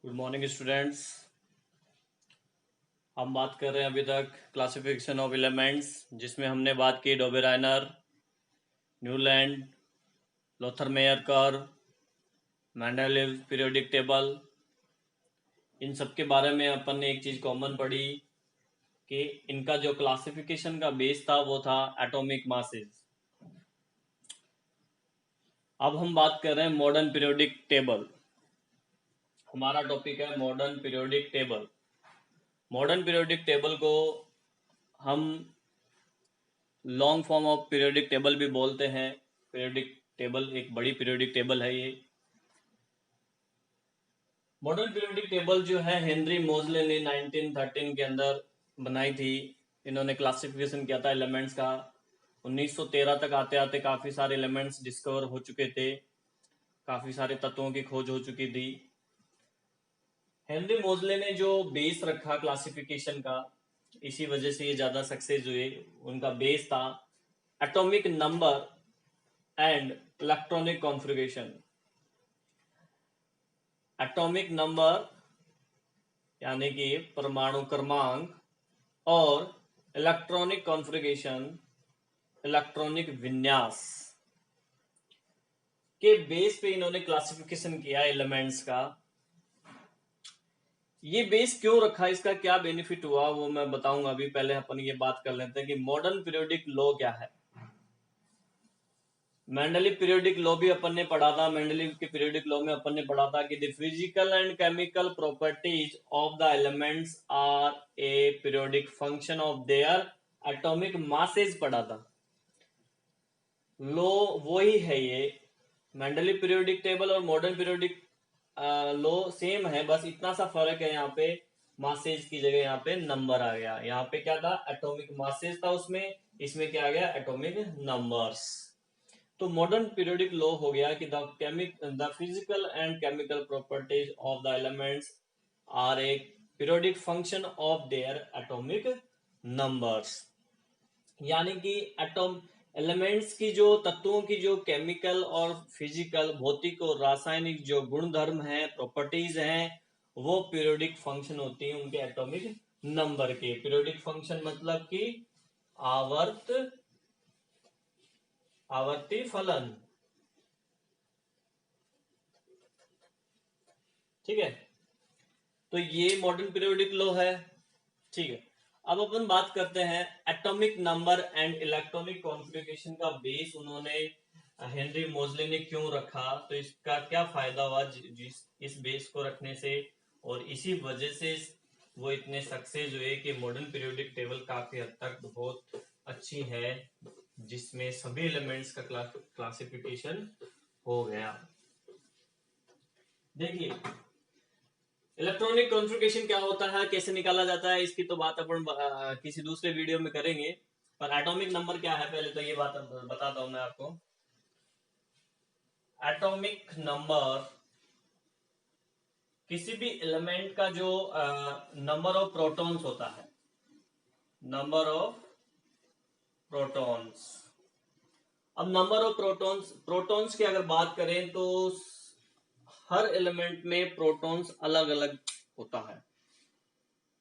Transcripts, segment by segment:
Good morning students. हम बात कर रहे हैं अभी तक क्लासिफिकेशन ऑफ एलिमेंट्स, जिसमें हमने बात की Dobereiner, Newland, Lothar Meyer curve, Mendeleev periodic table. इन सब के बारे में अपन ने एक चीज़ कॉमन पढ़ी कि इनका जो क्लासिफिकेशन का बेस था वो था एटॉमिक मासेस। अब हम बात कर रहे हैं मॉडर्न पीरियोडिक टेबल। हमारा टॉपिक है modern periodic table. Modern periodic table को हम long form of periodic table भी बोलते हैं। पीरियोडिक टेबल एक बड़ी पीरियोडिक टेबल है। ये मॉडर्न पीरियोडिक टेबल जो है हेनरी मोजले ने 1913 के अंदर बनाई थी। इन्होंने क्लासिफिकेशन किया था एलिमेंट्स का। 1913 तक आते आते काफी सारे एलिमेंट्स डिस्कवर हो चुके थे, काफी सारे तत्वों की खोज हो चुकी थी। हेनरी मोजले ने जो बेस रखा क्लासिफिकेशन का, इसी वजह से ये ज्यादा सक्सेस हुए। उनका बेस था atomic number and electronic configuration. Atomic number यानी कि परमाणु क्रमांक, और इलेक्ट्रॉनिक कॉन्फ़िगरेशन इलेक्ट्रॉनिक विन्यास के बेस पे इन्होंने क्लासिफिकेशन किया एलिमेंट्स का। ये बेस क्यों रखा, इसका क्या बेनिफिट हुआ वो मैं बताऊंगा। अभी पहले अपन ये बात कर लेते हैं कि मॉडर्न पीरियोडिक लॉ क्या है। मेंडलीव पीरियोडिक लॉ भी अपन ने पढ़ा था। मेंडलीव के पीरियोडिक लॉ में अपन ने पढ़ा था कि the physical and chemical properties of the elements are a periodic function of their atomic masses पढ़ा था। लॉ वही है ये। मेंडलीव पीरियोडिक टेबल और मॉडर्न पीरियोडिक लॉ सेम है, बस इतना सा फर्क है। यहाँ पे मासेज की जगह यहाँ पे नंबर आ गया। यहाँ पे क्या था, एटॉमिक मासेज था उसमें, इसमें क्या आ गया, एटॉमिक नंबर्स। तो मॉडर्न पीरियोडिक लॉ हो गया कि the physical and chemical properties of the elements are a periodic function of their atomic numbers. यानी कि एटॉम एलिमेंट्स की जो तत्वों की जो केमिकल और फिजिकल भौतिक और रासायनिक जो गुणधर्म हैं, प्रॉपर्टीज हैं, वो पीरियोडिक फंक्शन होती हैं उनके एटॉमिक नंबर के। पीरियोडिक फंक्शन मतलब कि आवर्ती फलन। ठीक है, तो ये मॉडर्न पीरियोडिक लॉ है। ठीक है, अब अपन बात करते हैं atomic number and electronic configuration का बेस उन्होंने हेनरी मोजले ने क्यों रखा, तो इसका क्या फायदा हुआ जिस इस बेस को रखने से, और इसी वजह से वो इतने सक्सेस हुए कि मॉडर्न पीरियोडिक टेबल काफी हद तक बहुत अच्छी है, जिसमें सभी एलिमेंट्स का क्लासिफिकेशन हो गया। देखिए इलेक्ट्रॉनिक कॉन्फ़िगरेशन क्या होता है, कैसे निकाला जाता है, इसकी तो बात अपन किसी दूसरे वीडियो में करेंगे। पर एटॉमिक नंबर क्या है पहले तो ये बात बताता हूं मैं आपको। एटॉमिक नंबर किसी भी एलिमेंट का जो नंबर ऑफ प्रोटॉन्स होता है, नंबर ऑफ प्रोटॉन्स। अब नंबर ऑफ प्रोटॉन्स की अगर बात करें तो हर एलिमेंट में प्रोटॉन्स अलग अलग होता है।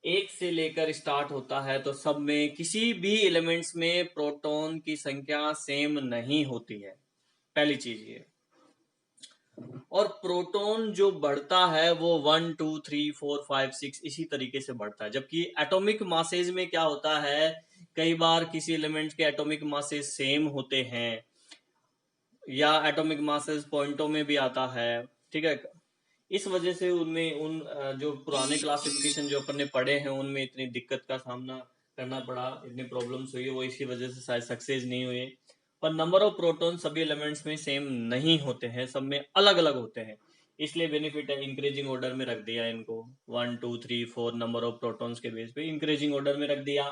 एक से लेकर स्टार्ट होता है, तो सब में किसी भी एलिमेंट्स में प्रोटॉन की संख्या सेम नहीं होती है, पहली चीज ये। और प्रोटॉन जो बढ़ता है वो 1 2 3 4 5 6 इसी तरीके से बढ़ता है। जबकि एटॉमिक मासेज में क्या होता है, कई बार किसी एलिमेंट के एटॉमिक मासेज सेम होते हैं, या एटॉमिक मासेज पॉइंटों में भी आता है। ठीक है, इस वजह से उनमें जो पुराने क्लासिफिकेशन जो अपन ने पढ़े हैं उनमें इतनी दिक्कत का सामना करना पड़ा, इतनी प्रॉब्लम्स हुई, वो इसी वजह से शायद सक्सेस नहीं हुए। पर नंबर ऑफ प्रोटॉन सभी एलिमेंट्स में सेम नहीं होते हैं, सब में अलग अलग होते हैं। इसलिए बेनिफिट है इंक्रीजिंग ऑर्डर में रख दिया इनको, 1 2 3 4 नंबर ऑफ प्रोटॉन्स के बेस पे इंक्रीजिंग ऑर्डर में रख दिया।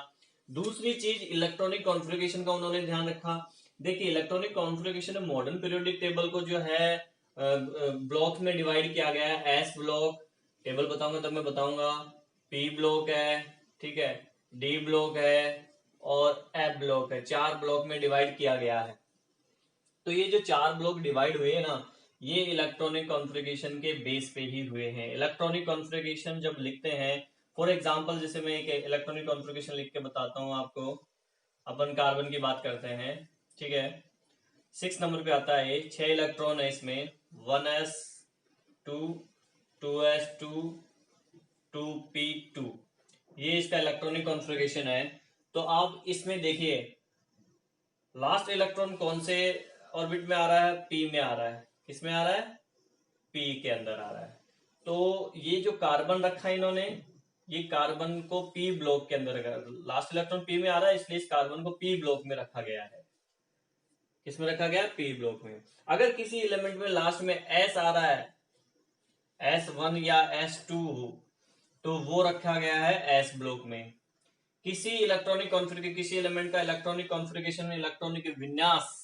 दूसरी चीज इलेक्ट्रॉनिक कॉन्फ़िगरेशन का उन्होंने ध्यान रखा। देखिए electronic configuration modern periodic table को जो है ब्लॉक में डिवाइड किया गया है। एस ब्लॉक, टेबल बताऊंगा तब मैं बताऊंगा। पी ब्लॉक है, ठीक है, डी ब्लॉक है और एफ ब्लॉक है। 4 ब्लॉक में डिवाइड किया गया है। तो ये जो 4 ब्लॉक डिवाइड हुए हैं ना, ये इलेक्ट्रॉनिक कॉन्फ़िगरेशन के बेस पे ही हुए हैं। इलेक्ट्रॉनिक कॉन्फ़िगरेशन जब लिखते हैं, फॉर एग्जांपल जैसे मैं एक इलेक्ट्रॉनिक कॉन्फ़िगरेशन लिख के बताता हूँ आपको। अपन कार्बन की बात करते हैं, ठीक है। 6 नंबर पे आता है, 6 इलेक्ट्रॉन है इसमें, 1s2 2s2 2p2, ये इसका इलेक्ट्रॉनिक कॉन्फ़िगरेशन है। तो आप इसमें देखिए लास्ट इलेक्ट्रॉन कौन से ऑर्बिट में आ रहा है, पी में आ रहा है। किस में आ रहा है, पी के अंदर आ रहा है। तो ये जो कार्बन रखा है इन्होंने, ये कार्बन को पी ब्लॉक के अंदर, लास्ट इलेक्ट्रॉन पी में आ रहा है इसलिए इस कार्बन को पी ब्लॉक में रखा गया है। किसमें रखा गया, पी ब्लॉक में। अगर किसी एलिमेंट में लास्ट में एस आ रहा है, S1 या S2 हो, तो वो रखा गया है एस ब्लॉक में। किसी इलेक्ट्रॉनिक कॉन्फ़िगरेशन, किसी एलिमेंट का इलेक्ट्रॉनिक कॉन्फ़िगरेशन में, इलेक्ट्रॉनिक विन्यास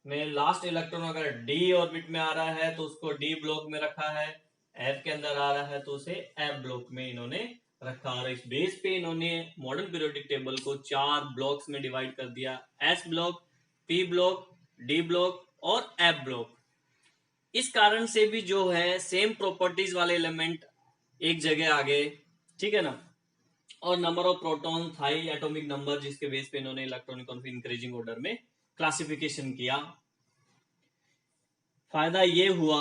में लास्ट इलेक्ट्रॉन अगर डी ऑर्बिट में आ रहा है तो उसको डी ब्लॉक में रखा है, एफ के अंदर आ रहा है तो उसे एफ ब्लॉक में इन्होंने रखा। और इस बेस पे इन्होंने मॉडर्न पीरियोडिक टेबल को 4 ब्लॉक्स में डिवाइड कर दिया, S block, P block, D block और एफ ब्लॉक। इस कारण से भी जो है सेम प्रॉपर्टीज वाले एलिमेंट एक जगह आ गए, ठीक है ना। और number of proton, high atomic number, जिसके बेस पे इन्होंने इलेक्ट्रॉनिक इंक्रीजिंग ऑर्डर में क्लासिफिकेशन किया। फायदा ये हुआ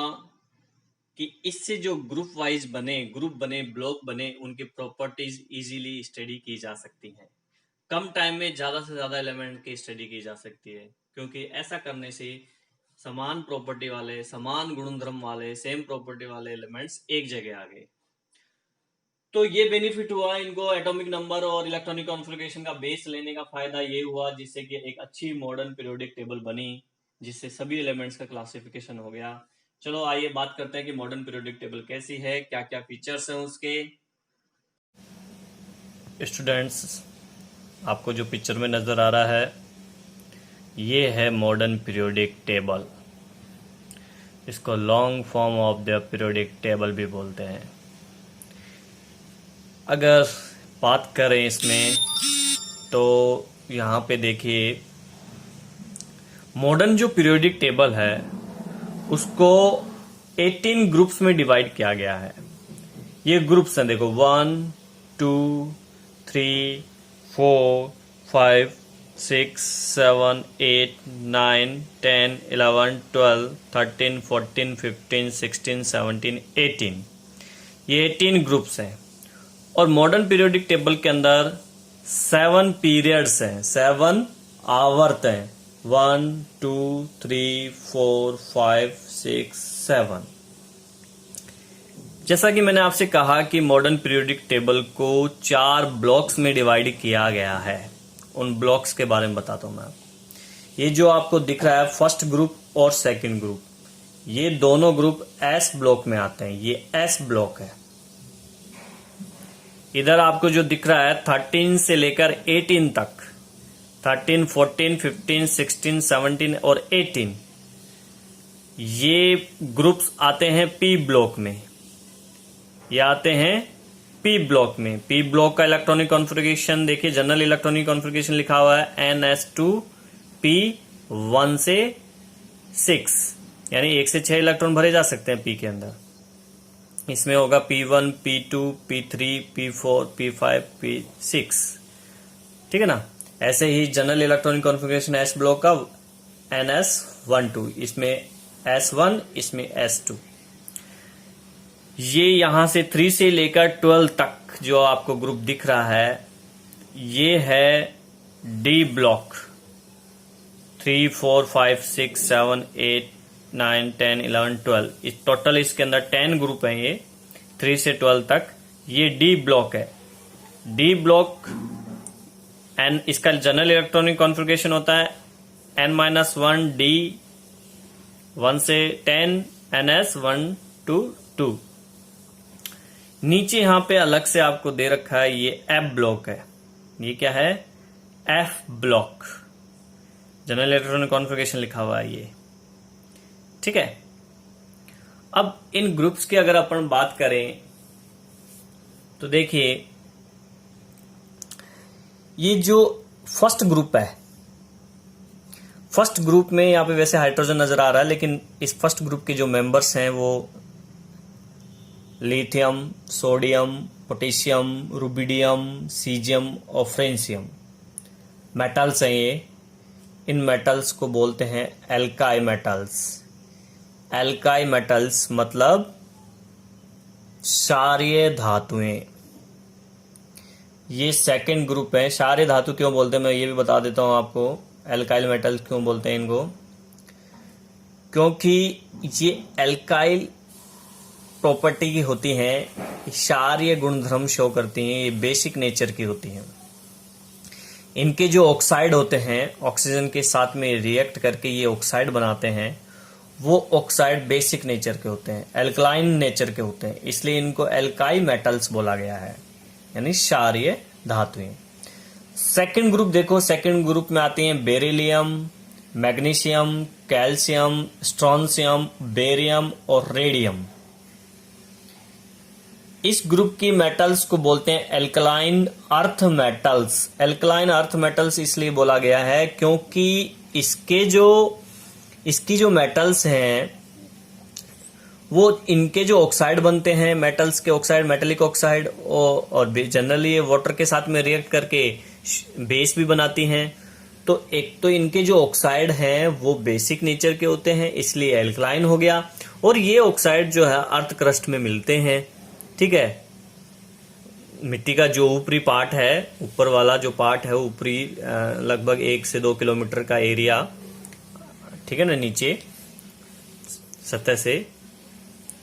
कि इससे जो ग्रुप वाइज बने, ग्रुप बने, ब्लॉक बने, उनकी प्रॉपर्टीज इजीली स्टडी की जा सकती हैं। कम टाइम में ज्यादा से ज्यादा एलिमेंट की स्टडी की जा सकती है, क्योंकि ऐसा करने से समान प्रॉपर्टी वाले, समान गुणधर्म वाले, सेम प्रॉपर्टी वाले एलिमेंट्स एक जगह आ गए। तो ये बेनिफिट हुआ इनको, एटॉमिक नंबर और इलेक्ट्रॉनिक कॉन्फ़िगरेशन का बेस लेने का फायदा ये हुआ, जिससे कि एक अच्छी मॉडर्न पीरियोडिक टेबल बनी, जिससे सभी एलिमेंट्स का क्लासिफिकेशन हो गया। चलो आइए बात करते हैं कि मॉडर्न पीरियोडिक टेबल कैसी है, क्या क्या फीचर्स हैं उसके। स्टूडेंट्स, आपको जो पिक्चर में नजर आ रहा है ये है मॉडर्न पीरियोडिक टेबल। इसको long form of the periodic table भी बोलते हैं। अगर बात करें इसमें तो यहाँ पे देखिए मॉडर्न जो पीरियोडिक टेबल है उसको 18 ग्रुप्स में डिवाइड किया गया है। ये ग्रुप्स हैं, देखो 1 2 3 4 5 6 7 8 9 10 11 12 13 14 15 16 17 18, ये 18 ग्रुप्स हैं। और मॉडर्न पीरियोडिक टेबल के अंदर 7 पीरियड्स हैं, 7 आवर्त हैं, 1 2 3 4 5 6 7। जैसा कि मैंने आपसे कहा कि मॉडर्न पीरियोडिक टेबल को 4 ब्लॉक्स में डिवाइड किया गया है। उन ब्लॉक्स के बारे में बताता हूं मैं आपको। ये जो आपको दिख रहा है फर्स्ट ग्रुप और सेकंड ग्रुप, ये दोनों ग्रुप एस ब्लॉक में आते हैं। ये एस ब्लॉक है। इधर आपको जो दिख रहा है 13 से लेकर 18 तक, 13 14 15 16 17 और 18, ये ग्रुप्स आते हैं पी ब्लॉक में। ये आते हैं पी ब्लॉक में। पी ब्लॉक का इलेक्ट्रॉनिक कॉन्फ़िगरेशन देखिए, जनरल इलेक्ट्रॉनिक कॉन्फ़िगरेशन लिखा हुआ है NS2P 1 से 6, यानी 1 से 6 इलेक्ट्रॉन भरे जा सकते हैं पी के अंदर। इसमें होगा P1 P2 P3 P4 P5 P6, ठीक है ना। ऐसे ही general electronic configuration S block का NS12, इसमें S1, इसमें S2। ये यहां से 3 से लेकर 12 तक जो आपको ग्रुप दिख रहा है ये है डी ब्लॉक। 3 4 5 6 7 8 9 10 11 12, इस टोटल इसके अंदर 10 ग्रुप हैं। ये 3 से 12 तक ये डी ब्लॉक है। डी ब्लॉक एन, इसका जनरल इलेक्ट्रॉनिक कॉन्फ़िगरेशन होता है N-1 डी 1 से 10 NS 1 to 2। नीचे यहां पे अलग से आपको दे रखा है ये एफ ब्लॉक है। ये क्या है, F block, general electronic configuration लिखा हुआ है ये, ठीक है। अब इन ग्रुप्स की अगर अपन बात करें तो देखिए ये जो फर्स्ट ग्रुप है, फर्स्ट ग्रुप में यहाँ पे वैसे हाइड्रोजन नजर आ रहा है, लेकिन इस फर्स्ट ग्रुप के जो मेंबर्स हैं वो lithium, sodium, potassium, rubidium, caesium और फ्रेंशियम मेटल्स हैं ये। इन मेटल्स को बोलते हैं एल्काई मेटल्स। एल्काई मेटल्स मतलब क्षारीय धातुएं। ये सेकंड ग्रुप है। क्षारीय धातु क्यों बोलते हैं मैं ये भी बता देता हूं आपको। एल्काइल मेटल्स क्यों बोलते हैं इनको, क्योंकि ये एल्काइल प्रॉपर्टी की होती हैं, क्षारीय गुणधर्म शो करती हैं, ये बेसिक नेचर की होती हैं। इनके जो ऑक्साइड होते हैं ऑक्सीजन के साथ में रिएक्ट करके ये ऑक्साइड बनाते हैं, वो ऑक्साइड बेसिक नेचर के होते हैं, एल्कलाइन नेचर के होते हैं, इसलिए इनको एल्काई मेटल्स बोला गया है, यानी क्षारीय धातुएं। सेकंड ग्रुप देखो, सेकंड ग्रुप में आती हैं beryllium, magnesium, calcium, strontium, barium और रेडियम। इस ग्रुप की मेटल्स को बोलते हैं alkaline earth metals. Alkaline earth metals इसलिए बोला गया है क्योंकि इसकी जो मेटल्स हैं वो इनके जो ऑक्साइड बनते हैं, मेटल्स के ऑक्साइड, मेटेलिक ऑक्साइड, और जनरली ये वाटर के साथ में रिएक्ट करके बेस भी बनाती हैं। तो एक तो इनके जो ऑक्साइड हैं वो बेसिक नेचर के होते हैं, इसलिए एल्कलाइन हो गया। और ये ऑक्साइड जो है अर्थ क्रस्ट में मिलते हैं, ठीक है। मिट्टी का जो ऊपरी पार्ट है, ऊपर वाला जो पार्ट है ऊपरी, लगभग 1 से 2 किलोमीटर का एरिया, ठीक है ना, नीचे सतह से,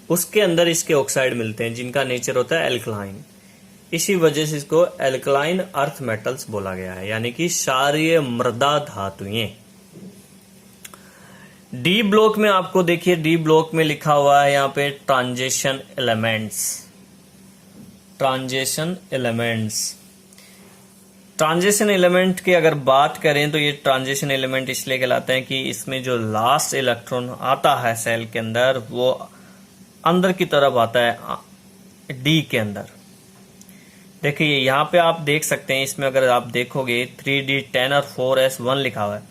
उसके अंदर इसके ऑक्साइड मिलते हैं जिनका नेचर होता है एल्कलाइन। इसी वजह से इसको एल्कलाइन अर्थ मेटल्स बोला गया है, यानी कि क्षारीय मृदा धातुएं। डी ब्लॉक में आपको देखिए, डी ब्लॉक में लिखा हुआ है यहाँ पे transition elements. Transition elements, transition element की अगर बात करें तो ये ट्रांजिशन एलिमेंट इसलिए कहलाते हैं कि इसमें जो लास्ट इलेक्ट्रॉन आता है सेल के अंदर वो अंदर की तरफ आता है डी के अंदर। देखिए यहाँ पे आप देख सकते हैं, इसमें अगर आप देखोगे 3d10 और 4s1 लिखा हुआ है,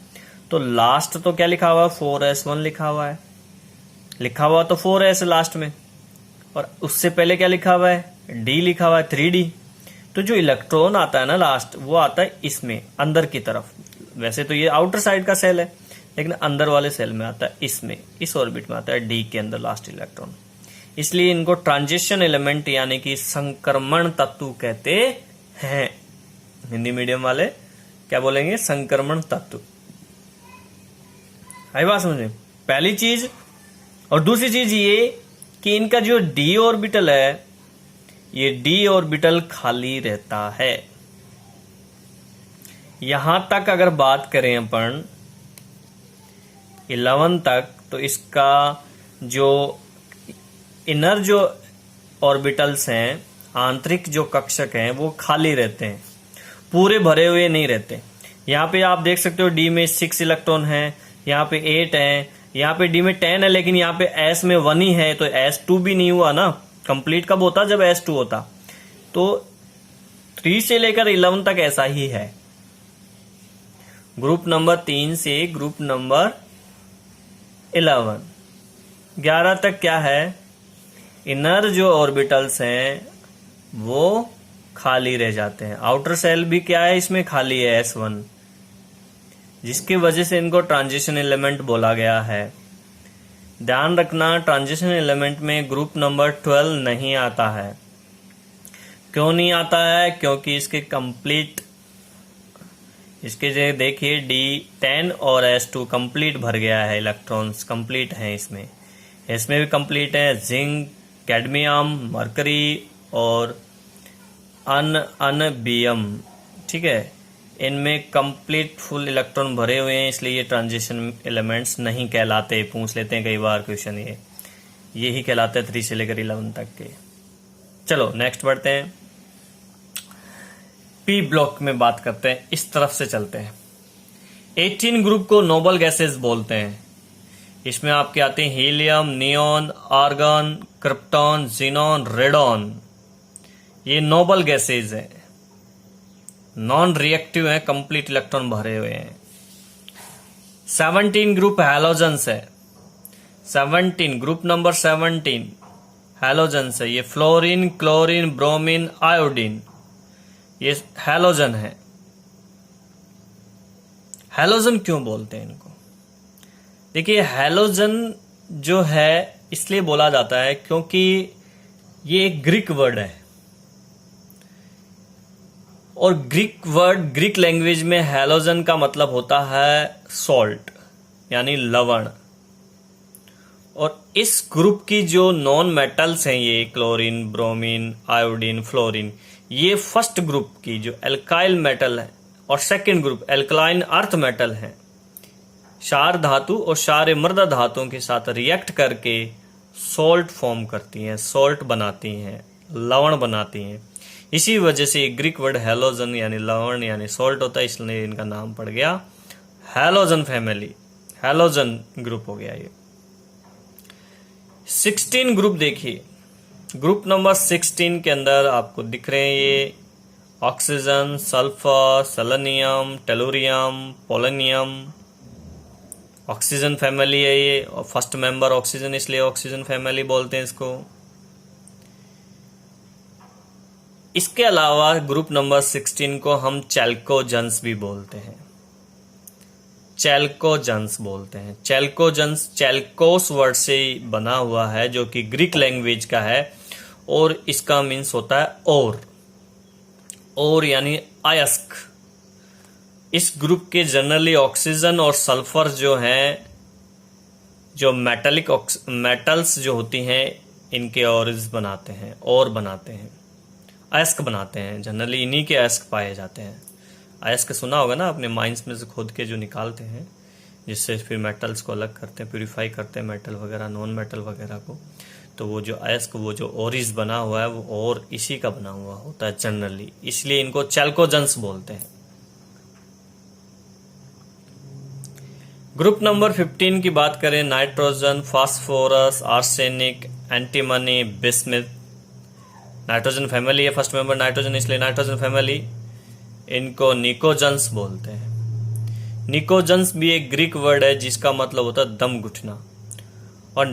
तो लास्ट तो क्या लिखा हुआ है, 4s1 लिखा हुआ है, लिखा हुआ तो 4s लास्ट में, और उससे पहले क्या लिखा हुआ है, डी लिखा हुआ है 3d। तो जो इलेक्ट्रॉन आता है ना लास्ट, वो आता है इसमें अंदर की तरफ। वैसे तो ये आउटर साइड का सेल है, लेकिन अंदर वाले सेल में आता है, इसमें इस ऑर्बिट में आता है डी के अंदर लास्ट इलेक्ट्रॉन। इसलिए इनको ट्रांजिशन एलिमेंट यानी कि संक्रमण तत्व कहते हैं। हिंदी मीडियम वाले क्या बोलेंगे, संक्रमण तत्व। आई बात समझ में, पहली चीज। और दूसरी चीज ये कि इनका जो डी ऑर्बिटल है, ये डी ऑर्बिटल खाली रहता है। यहां तक अगर बात करें अपन 11 तक, तो इसका जो इनर जो ऑर्बिटल्स हैं, आंतरिक जो कक्षक हैं, वो खाली रहते हैं, पूरे भरे हुए नहीं रहते। यहाँ पे आप देख सकते हो डी में 6 इलेक्ट्रॉन है, यहाँ पे 8 है, यहाँ पे डी में 10 है, लेकिन यहाँ पे एस में 1 ही है, तो S2 भी नहीं हुआ ना। कंप्लीट कब होता, जब S2 होता। तो 3 से लेकर 11 तक ऐसा ही है। ग्रुप नंबर 3 से ग्रुप नंबर 11 तक क्या है, इनर जो ऑर्बिटल्स हैं वो खाली रह जाते हैं। आउटर सेल भी क्या है, इसमें खाली है S1, जिसकी वजह से इनको ट्रांजिशन एलिमेंट बोला गया है। ध्यान रखना, ट्रांजिशन एलिमेंट में ग्रुप नंबर 12 नहीं आता है। क्यों नहीं आता है, क्योंकि इसके कंप्लीट, इसके जो देखिए D10 और S2 कंप्लीट भर गया है, इलेक्ट्रॉन्स कंप्लीट हैं इसमें भी कंप्लीट है। जिंक, कैडमियम, मरकरी और अनबियम, ठीक है, इनमें कंप्लीट फुल इलेक्ट्रॉन भरे हुए हैं, इसलिए ये ट्रांजिशन एलिमेंट्स नहीं कहलाते। पूछ लेते हैं कई बार क्वेश्चन, यही कहलाते हैं 3 से लेकर 11 तक के। चलो नेक्स्ट बढ़ते हैं, पी ब्लॉक में बात करते हैं। इस तरफ से चलते हैं। 18 ग्रुप को नोबल गैसेस बोलते हैं। इसमें आपके आते हैं helium, neon, argon, krypton, xenon, radon. ये नोबल गैसेज है, नॉन रिएक्टिव है, कंप्लीट इलेक्ट्रॉन भरे हुए हैं। 17 ग्रुप हैलोजन्स है, 17 ग्रुप नंबर 17 हैलोजन्स है। ये फ्लोरीन, क्लोरीन, ब्रोमीन, आयोडीन, ये हैलोजन है। हैलोजन क्यों बोलते हैं इनको? देखिए हैलोजन जो है इसलिए बोला जाता है क्योंकि ये एक ग्रीक वर्ड है, और ग्रीक लैंग्वेज में हैलोजन का मतलब होता है सॉल्ट यानी लवण। और इस ग्रुप की जो नॉन मेटल्स हैं, ये क्लोरीन, ब्रोमीन, आयोडीन, फ्लोरीन, ये फर्स्ट ग्रुप की जो एल्काइल मेटल है, और second group alkaline earth metal है, क्षार धातु और क्षार मृदा धातुओं के साथ रिएक्ट करके सॉल्ट फॉर्म करती हैं, सॉल्ट बनाती हैं, लवण बनाती हैं। इसी वजह से ग्रीक वर्ड हैलोजन यानी लवण यानी सॉल्ट होता है, इसलिए इनका नाम पड़ गया हैलोजन फैमिली, हैलोजन ग्रुप हो गया ये। 16 ग्रुप देखिए, ग्रुप नंबर 16 के अंदर आपको दिख रहे हैं ये oxygen, sulphur, selenium, tellurium, polonium, oxygen family है ये, और फर्स्ट मेंबर ऑक्सीजन इसलिए ऑक्सीजन फैमिली बोलते हैं इसको। इसके अलावा ग्रुप नंबर 16 को हम चैल्कोजन्स भी बोलते हैं, चैल्कोजन्स बोलते हैं। चैल्कोजन्स चैल्कोस वर्ड से बना हुआ है जो कि ग्रीक लैंग्वेज का है, और इसका मीन्स होता है और यानी अयस्क। इस ग्रुप के जनरली ऑक्सीजन और सल्फर जो हैं, जो मेटल्स जो होती हैं, इनके ऑरिज बनाते हैं और बनाते हैं, अयस्क बनाते हैं। जनरली इन्हीं के अयस्क पाए जाते हैं। अयस्क सुना होगा ना अपने माइंस में से खोद के जो निकालते हैं, जिससे फिर मेटल्स को अलग करते हैं, प्यूरिफाई करते हैं मेटल वगैरह, नॉन मेटल वगैरह को। तो वो जो अयस्क, वो जो ओरिज बना हुआ है, वो और इसी का बना हुआ होता है जनरली, इसलिए इनको चैल्कोजन्स बोलते हैं। ग्रुप नंबर 15 की बात करें, nitrogen, phosphorus, arsenic, antimony, bismuth, nitrogen family है, फर्स्ट मेंबर नाइट्रोजन इसलिए नाइट्रोजन फैमिली। इनको निकोजन्स बोलते हैं। निकोजन्स भी एक ग्रीक वर्ड है जिसका मतलब होता है दम घुटना। और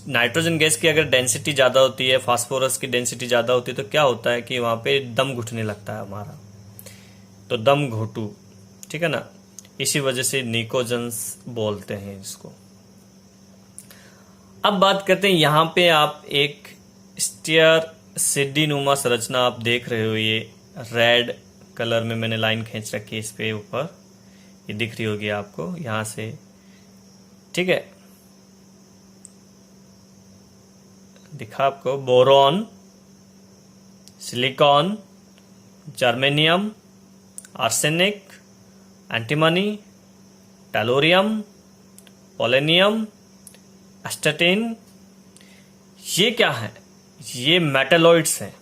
नाइट्रोजन गैस की अगर डेंसिटी ज्यादा होती है, फास्फोरस की डेंसिटी ज्यादा होती है, तो क्या होता है कि वहां पे दम घुटने लगता है हमारा, तो दम घोटू, ठीक है ना। इसी वजह से निकोजन्स बोलते हैं इसको। अब बात करते हैं, यहां पे आप एक स्टीयर सिड्डी नुमा संरचना आप देख रहे हो, ये रेड कलर में मैंने लाइन खींच रखी है इस पे ऊपर, ये दिख रही होगी आपको यहां से, ठीक है। दिखा आपको boron, silicon, germanium, arsenic, antimony, tellurium, polonium, एस्टेटिन, ये क्या है? ये मेटलॉइड्स हैं।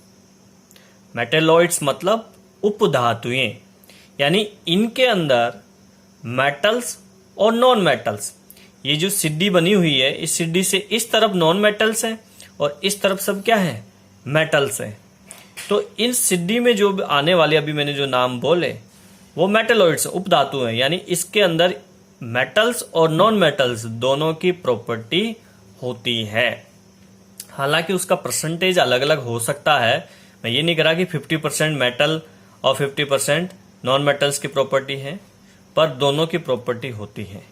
मेटलॉइड्स मतलब उपधातुएं, यानी इनके अंदर मेटल्स और नॉन मेटल्स, ये जो सिड्डी बनी हुई है, इस सिड्डी से इस तरफ नॉन मेटल्स हैं और इस तरफ सब क्या है? मेटल्स हैं। तो इन सिड्डी में जो आने वाले अभी मैंने जो नाम बोले वो मेटलॉइड्स उपधातु हैं, यानी इसके अंदर मेटल्स और नॉन मेटल्स दोनों की प्रॉपर्टी होती है। हालांकि उसका परसेंटेज अलग अलग हो सकता है, मैं ये नहीं कह रहा कि 50% मेटल और 50% नॉन मेटल्स की प्रॉपर्टी है, पर दोनों की प्रॉपर्टी होती है,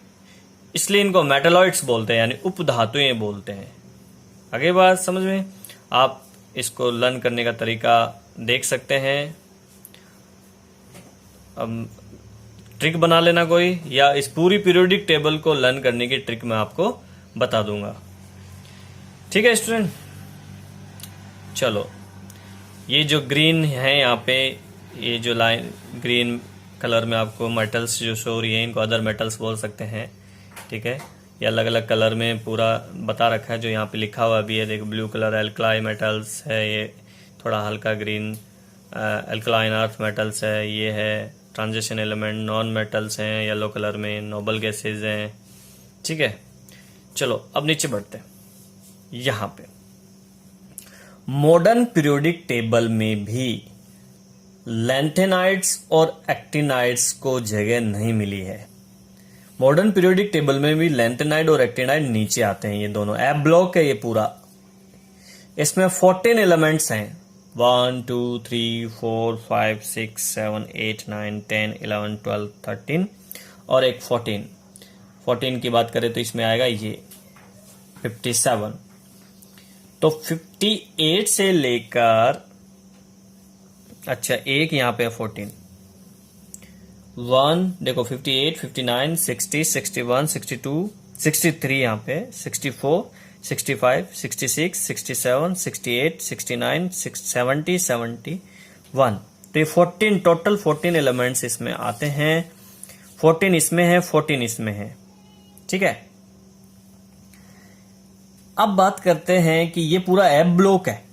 इसलिए इनको मेटलॉइड्स बोलते हैं, यानी उपधातुएं बोलते हैं। आगे बात समझ में, आप इसको लर्न करने का तरीका देख सकते हैं। अब ट्रिक बना लेना कोई, या इस पूरी पीरियोडिक टेबल को लर्न करने की ट्रिक मैं आपको बता दूंगा, ठीक है स्टूडेंट। चलो, ये जो ग्रीन है यहाँ पे, ये जो लाइन ग्रीन कलर में आपको मेटल्स जो शो हो रही है, इनको अदर मेटल्स बोल सकते हैं, ठीक है। ये अलग अलग कलर में पूरा बता रखा है, जो यहाँ पे लिखा हुआ भी है, देखो ब्लू कलर एल्कलाई मेटल्स है, ये थोड़ा हल्का ग्रीन एल्कलाइन अर्थ मेटल्स है, ये है ट्रांजिशन एलिमेंट, नॉन मेटल्स हैं येलो कलर में, नोबल गैसेज हैं, ठीक है। चलो अब नीचे बढ़ते हैं। यहाँ पे मॉडर्न पीरियोडिक टेबल में भी लैंथेनाइड्स और एक्टिनाइड्स को जगह नहीं मिली है। मॉडर्न पीरियोडिक टेबल में भी लैंथेनाइड और एक्टिनाइड नीचे आते हैं, ये दोनों एफ ब्लॉक है ये पूरा। इसमें 14 एलिमेंट्स हैं, 1 2 3 4 5 6 7 8 9 10 11 12 13 और एक 14 की बात करें तो इसमें आएगा ये 57। तो 58 से लेकर, अच्छा एक यहाँ पे 14 1 देखो 58 59 60 61 62 63 यहाँ पे 64 65 66 67 68 69 70 71। तो ये 14 टोटल 14 एलिमेंट्स इसमें आते हैं। 14 इसमें है, 14 इसमें है, ठीक है। अब बात करते हैं कि ये पूरा एफ ब्लॉक है,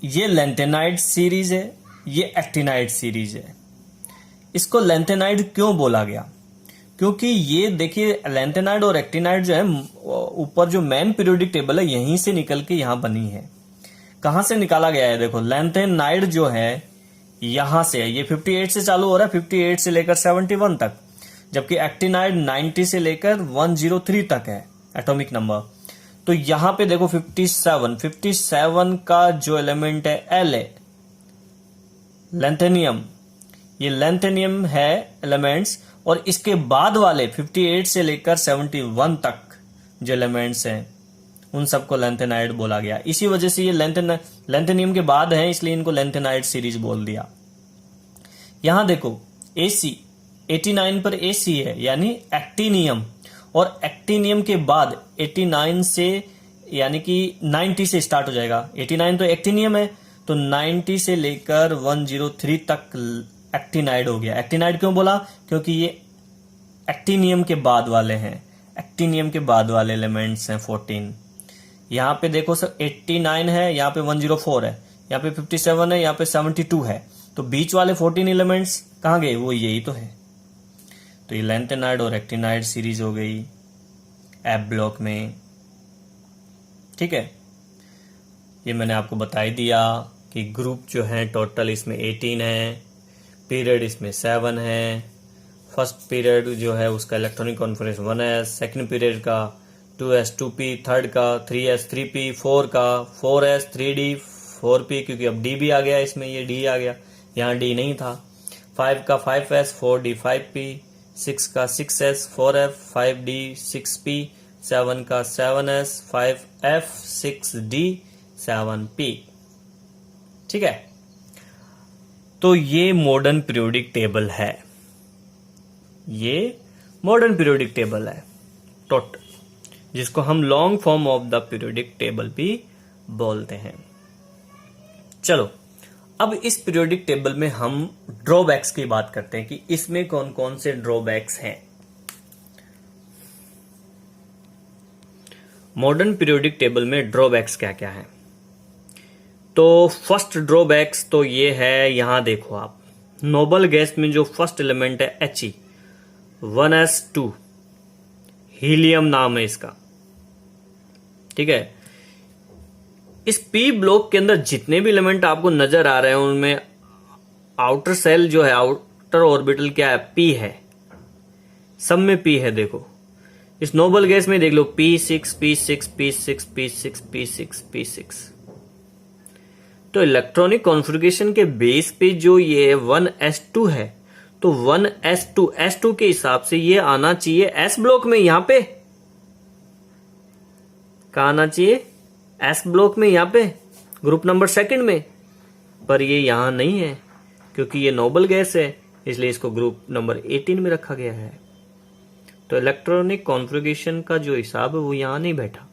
ये लैंथेनाइड सीरीज है, ये एक्टिनाइड सीरीज है। इसको लैंथेनाइड क्यों बोला गया? क्योंकि ये देखिए लैंथेनाइड और एक्टिनाइड जो है ऊपर जो मेन पीरियोडिक टेबल है यहीं से निकल के यहां बनी है। कहां से निकाला गया है? देखो लैंथेनाइड जो है यहां से है, ये 58 से चालू हो रहा है, 58 से लेकर 71 तक, जबकि एक्टिनाइड 90 से लेकर 103 तक है एटॉमिक नंबर। तो यहां पे देखो 57 का जो एलिमेंट है एल है, लैंथेनियम, ये लैंथेनियम है एलिमेंट्स। और इसके बाद वाले 58 से लेकर 71 तक जो एलिमेंट्स हैं उन सबको लैंथेनाइड बोला गया। इसी वजह से ये लैंथेनियम के बाद है, इसलिए इनको लैंथेनाइड सीरीज बोल दिया। यहां देखो AC 89 पर AC है यानी एक्टिनियम, और एक्टिनियम के बाद 89 से यानी कि 90 से स्टार्ट हो जाएगा। 89 तो एक्टिनियम है, तो 90 से लेकर 103 तक एक्टिनाइड हो गया। एक्टिनाइड क्यों बोला? क्योंकि ये एक्टिनियम के बाद वाले हैं, एक्टिनियम के बाद वाले एलिमेंट्स हैं 14। यहां पे देखो सर 89 है, यहां पे 104 है, यहां पे 57 है, यहां पे 72 है। तो बीच वाले 14 एलिमेंट्स कहां गए? वो यही तो है। तो ये लैंथेनाइड और एक्टिनाइड सीरीज हो गई एफ ब्लॉक में, ठीक है। ये मैंने आपको बता ही दिया कि ग्रुप जो है टोटल इसमें 18 है, पीरियड इसमें 7 है। फर्स्ट पीरियड जो है उसका electronic conference 1s, second period का 2s 2p, थर्ड का 3s 3p, 4 का 4s 3d 4p, क्योंकि अब d भी आ गया इसमें, ये d आ गया, यहाँ d नहीं था। 5 का 5s 4d 5p, 6 का 6s 4f 5d 6p, 7 का 7s 5f 6d 7p, ठीक है। तो ये मॉडर्न पीरियोडिक टेबल है, ये मॉडर्न पीरियोडिक टेबल है टोटल, जिसको हम long form of the periodic table भी बोलते हैं। चलो अब इस पीरियोडिक टेबल में हम ड्रॉबैक्स की बात करते हैं कि इसमें कौन कौन से ड्रॉबैक्स हैं। मॉडर्न पीरियोडिक टेबल में ड्रॉबैक्स क्या क्या है? तो फर्स्ट ड्रॉबैक्स तो ये है, यहां देखो आप, नोबल गैस में जो फर्स्ट एलिमेंट है He 1s2, हीलियम नाम है इसका, ठीक है। इस P ब्लॉक के अंदर जितने भी एलिमेंट आपको नजर आ रहे हैं उनमें आउटर सेल जो है, आउटर ऑर्बिटल क्या है? P है, सब में P है। देखो इस नोबल गैस में देख लो P6 P6 P6 P6 P6 P6। तो इलेक्ट्रॉनिक कॉन्फ़िगरेशन के बेस पे जो ये 1s2 है, तो 1s2 के हिसाब से ये आना चाहिए S ब्लॉक में, यहां पे कहा आना चाहिए? S ब्लॉक में, यहां पे ग्रुप नंबर सेकंड में, पर ये यहां नहीं है क्योंकि ये नोबल गैस है, इसलिए इसको ग्रुप नंबर 18 में रखा गया है। तो इलेक्ट्रॉनिक कॉन्फ़िगरेशन का जो हिसाब है वो यहां नहीं बैठा,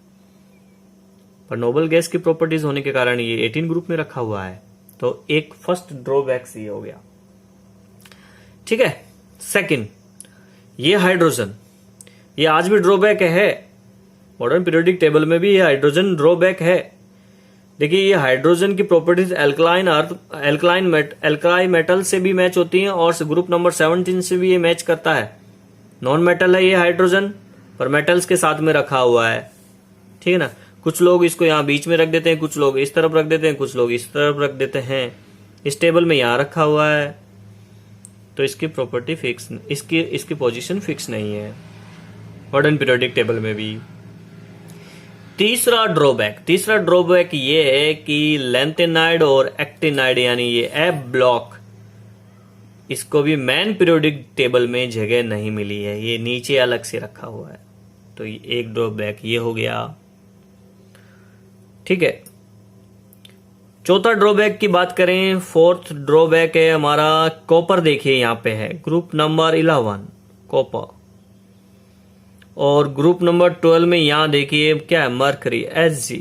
पर नोबल गैस की प्रॉपर्टीज होने के कारण ये 18 ग्रुप में रखा हुआ है। तो एक फर्स्ट ड्रॉबैक ये हो गया, ठीक है। सेकंड, ये हाइड्रोजन, ये आज भी ड्रॉबैक है, मॉडर्न पीरियोडिक टेबल में भी ये हाइड्रोजन ड्रॉबैक है। देखिए ये हाइड्रोजन की properties alkaline earth, alkali metal से भी मैच होती हैं और ग्रुप नंबर 17 से भी ये मैच करता है। नॉन मेटल है ये हाइड्रोजन, पर मेटल्स के साथ में रखा हुआ है, ठीक है ना। कुछ लोग इसको यहाँ बीच में रख देते हैं, कुछ लोग इस तरफ रख देते हैं, कुछ लोग इस तरफ रख देते हैं। इस टेबल में यहाँ रखा हुआ है, तो इसकी प्रॉपर्टी फिक्स, इसकी पोजीशन फिक्स नहीं है मॉडर्न पीरियोडिक टेबल में भी। तीसरा ड्रॉबैक ये है कि लैंथेनाइड और एक्टिनाइड यानी ये एफ ब्लॉक, इसको भी मैन पीरियोडिक टेबल में जगह नहीं मिली है, ये नीचे अलग से रखा हुआ है। तो एक ड्रॉबैक ये हो गया, ठीक है। चौथा ड्रॉबैक की बात करें, फोर्थ ड्रॉबैक है हमारा कॉपर। देखिए यहां पे है ग्रुप नंबर 11 कॉपर, और ग्रुप नंबर 12 में यहां देखिए क्या है, मरकरी Hg।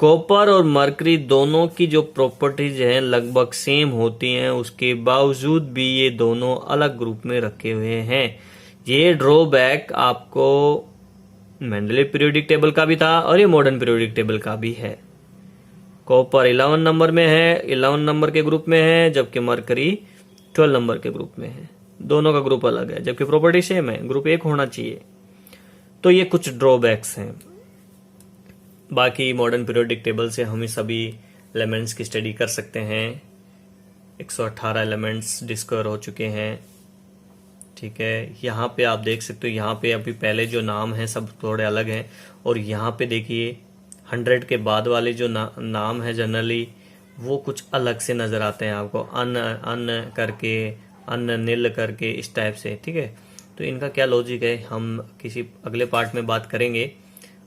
कॉपर और मरकरी दोनों की जो प्रॉपर्टीज हैं लगभग सेम होती हैं, उसके बावजूद भी ये दोनों अलग ग्रुप में रखे हुए हैं। ये ड्रॉबैक आपको मेंडलीव पीरियोडिक टेबल का भी था और ये मॉडर्न पीरियोडिक टेबल का भी है। कॉपर 11 नंबर में है, 11 नंबर के ग्रुप में है, जबकि मरकरी 12 नंबर के ग्रुप में है। दोनों का ग्रुप अलग है, जबकि प्रॉपर्टी सेम है, ग्रुप एक होना चाहिए। तो ये कुछ ड्रॉबैक्स हैं। बाकी मॉडर्न पीरियोडिक टेबल से हम सभी एलिमेंट्स की स्टडी कर सकते हैं। 118 एलिमेंट्स डिस्कवर हो चुके हैं, ठीक है। यहाँ पे आप देख सकते हो, यहाँ पे अभी पहले जो नाम है सब थोड़े अलग हैं, और यहाँ पे देखिए 100 के बाद वाले जो नाम है जनरली वो कुछ अलग से नजर आते हैं आपको, अन करके, अन नील करके, इस टाइप से, ठीक है। तो इनका क्या लॉजिक है हम किसी अगले पार्ट में बात करेंगे।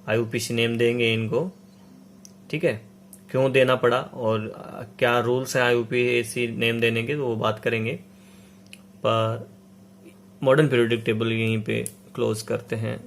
IUPAC नेम देंगे इनको, ठीक है, क्यों देना पड़ा और क्या रूल्स है IUPAC नेम देने के, तो वो बात करेंगे। पर मॉडर्न पीरियोडिक टेबल यहीं पे क्लोज करते हैं।